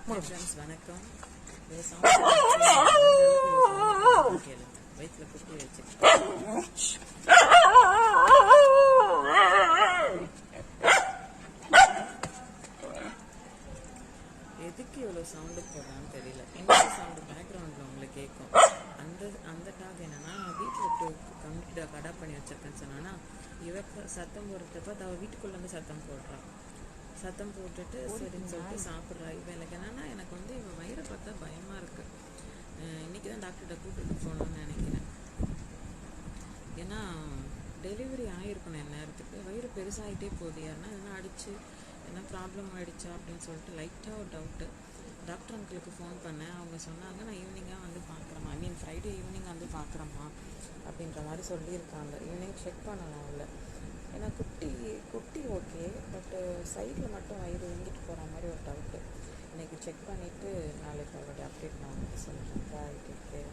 Friends வணக்கம். வயிற்றுல குட்டி வச்சு எதுக்கு இவ்வளோ சவுண்டு போடுறான்னு தெரியல. என்ன சவுண்டு பேக்ரவுண்டில் உங்களுக்கு கேட்கும். அந்த டாக் என்னன்னா வீட்டில் கடா பண்ணி வச்சிருக்கேன்னு சொன்னா இவ சத்தம் போடுறப்ப அவள் வீட்டுக்குள்ள வந்து சத்தம் போடுறான். சத்தம் போட்டுட்டு சரின்னு சொல்லிட்டு சாப்பிட்றா. இவன் எனக்கு என்னன்னா எனக்கு வந்து இவன் வயிறை பார்த்தா பயமா இருக்கு. இன்னைக்கு தான் டாக்டர்கிட்ட கூப்பிட்டு போகணும்னு நினைக்கிறேன். ஏன்னா டெலிவரி ஆகிருக்கணும் என் நேரத்துக்கு. வயிறு பெருசாகிட்டே போகுது. யாருன்னா எதனா அடிச்சு என்ன ப்ராப்ளம் ஆகிடுச்சா அப்படின்னு சொல்லிட்டு லைட்டாக ஒரு டவுட்டு. டாக்டர் அங்கிளுக்கு ஃபோன் பண்ணேன். அவங்க சொன்னாங்க நான் ஈவினிங்காக வந்து பார்க்குறேம்மா, ஃப்ரைடே ஈவினிங் வந்து பார்க்குறேம்மா அப்படின்ற மாதிரி சொல்லியிருக்காங்க. ஈவினிங் செக் பண்ணணும் அவளை. ஏன்னா குட்டி ஓகே, பட்டு சைடில் மட்டும் வயிறு வீங்கிட்டு போகிற மாதிரி ஒரு டவுட்டு. இன்றைக்கி செக் பண்ணிவிட்டு நாளைக்கு அவளுடைய அப்டேட் நான் உங்களுக்கு சொல்கிறேன். பாய், டேக் கேர்.